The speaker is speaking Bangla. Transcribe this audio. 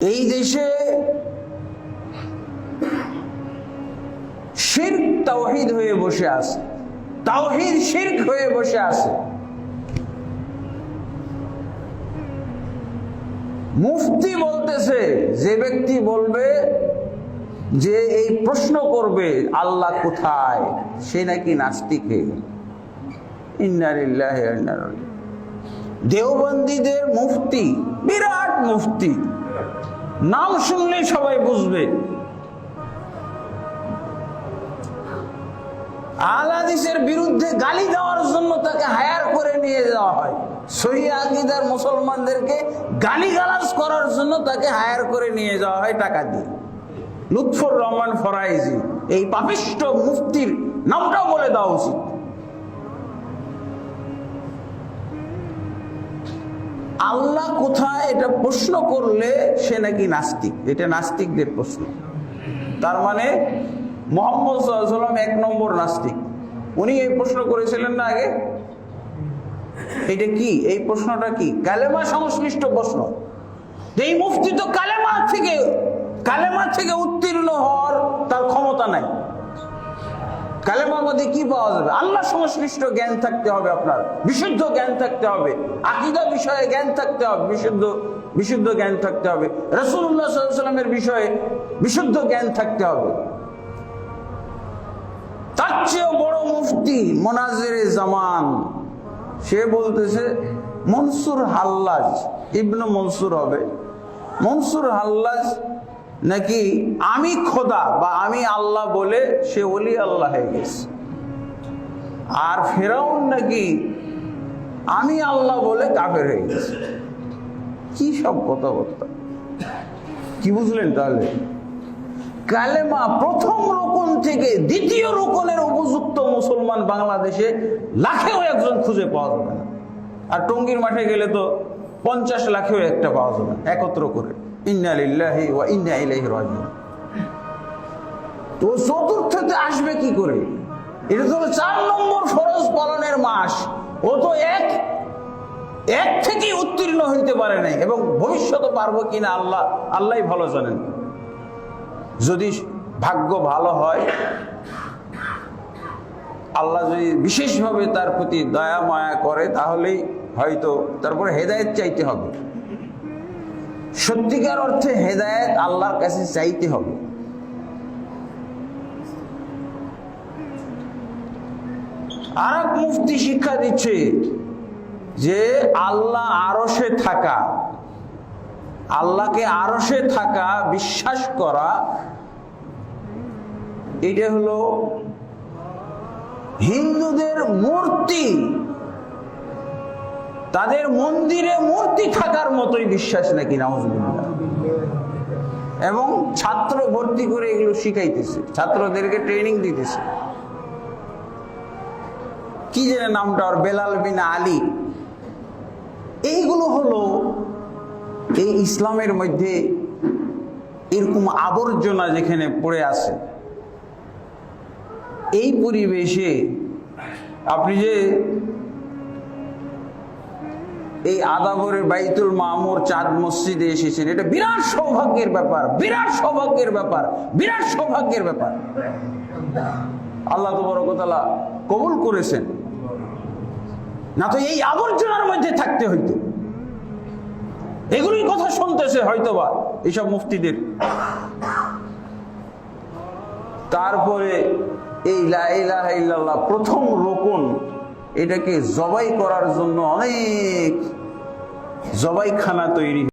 এই দেশে শিরক তাওহীদ হয়ে বসে আছে, তাওহীদ শিরক হয়ে বসে আছে। মুফতি বলতেছে, যে ব্যক্তি বলবে যে এই প্রশ্ন করবে আল্লাহ কোথায়, সে নাকি নাস্তিক হয়ে গেল। ইন্না লিল্লাহি ওয়া ইন্না ইলাইহি। দেওবন্দীদের মুফতি, বিরাট মুফতি, নাম শুনলেই সবাই বুঝবে। আহলে হাদিসের বিরুদ্ধে গালি দেওয়ার জন্য তাকে হায়ার করে নিয়ে যাওয়া হয়। সহিহ আকীদার মুসলমানদেরকে গালিগালাজ করার জন্য তাকে হায়ার করে নিয়ে যাওয়া হয় টাকা দিয়ে। লুৎফর রহমান ফরাইজি, এই পাপিষ্ঠ মুফতির নামটাও বলে দেওয়া উচিত। আল্লাহ কোথায় এটা প্রশ্ন করলে সে নাকি নাস্তিক। এটা নাস্তিকদের প্রশ্ন। তার মানে মুহাম্মদ সাল্লাল্লাহু আলাইহি ওয়াসাল্লাম 1 নম্বর নাস্তিক। উনি এই প্রশ্ন করেছিলেন না আগে? এটা কি, এই প্রশ্নটা কি? কালেমা সংশ্লিষ্ট প্রশ্ন। এই মুফতি তো কালেমা থেকে উত্তীর্ণ হওয়ার তার ক্ষমতা নাই। কালেমার মধ্যে কি পাওয়া যাবে? আল্লাহ সংশ্লিষ্ট জ্ঞান থাকতে হবে, আপনার বিশুদ্ধ জ্ঞান থাকতে হবে, আকীদা বিষয়ে জ্ঞান থাকতে হবে, বিশুদ্ধ জ্ঞান থাকতে হবে, রাসূলুল্লাহ সাল্লাল্লাহু আলাইহি ওয়াসাল্লামের বিষয়ে বিশুদ্ধ জ্ঞান থাকতে হবে। তার চেয়েও বড় মুফতি মুনাজিরে জামান, সে বলতেছে মনসুর হাল্লাজ, ইবনে মনসুর হবে, মনসুর হাল্লাজ নাকি আমি খোদা বা আমি আল্লাহ বলে সে ওলি আল্লাহ হয়ে গেছে। আর ফেরাউন নাকি আমি আল্লাহ বলে কাফের হয়ে গেছে। কি সব কথাবার্তা, কি বুঝলেন? তাহলে কালেমা প্রথম রোকন থেকে দ্বিতীয় রোকনের উপযুক্ত মুসলমান বাংলাদেশে লাখেও একজন খুঁজে পাওয়া যাবে না। আর টঙ্গীর মাঠে গেলে তো 50 লাখেও একটা পাওয়া যাবে একত্র করে। ইন্না লিল্লাহি ওয়া ইন্না ইলাইহি রাজিউন। তো চতুর্থতে আসবে কি করে? এটা তো 4 নম্বর ফরজ পালনের মাস। ও তো এক থেকে উত্তীর্ণ হইতে পারে নাই, এবং ভবিষ্যতে পারবো কিনা আল্লাহই ভালো জানেন। যদি ভাগ্য ভালো হয়, আল্লাহ যদি বিশেষভাবে তার প্রতি দয়া মায়া করে, তাহলেই হয়তো তারপরে হেদায়েত চাইতে হবে। সত্যিকার অর্থে হেদায়েত আল্লাহর কাছে চাইতে হবে। আর এক মুফতি শিক্ষা দিচ্ছে যে আল্লাহ আরশে থাকা, আল্লাহকে আরশে থাকা বিশ্বাস করা, এটা হলো হিন্দুদের মূর্তি, তাদের মন্দিরে মূর্তি থাকার মতোই বিশ্বাস নাকি, নাউজুবিল্লাহ। এবং ছাত্র ভর্তি করে এগুলো শিখাইতেছে, ছাত্রদেরকে ট্রেনিং দিতেছে। কি যেন নামটা ওর, বেলাল বিন আলী। এইগুলো হলো এই ইসলামের মধ্যে এরকম আবর্জনা যেখানে পড়ে আছে। এই পরিবেশে আপনি যে এই আদাবরের বাইতুল মামুর চাঁদ মসজিদে এসেছেন, এটা বিরাট সৌভাগ্যের ব্যাপার, বিরাট সৌভাগ্যের ব্যাপার, বিরাট সৌভাগ্যের ব্যাপার। আল্লাহ তাবারক ওয়া তাআলা কবুল করেছেন, না তো এই আবর্জনার মধ্যে থাকতে হইতো। এগুলোই কথা শুনতেছে হয়তোবা এইসব মুফতিদের। তারপরে এই লা ইলাহা ইল্লাল্লাহ প্রথম রোকন, এটাকে জবাই করার জন্য অনেক জবাইখানা তৈরি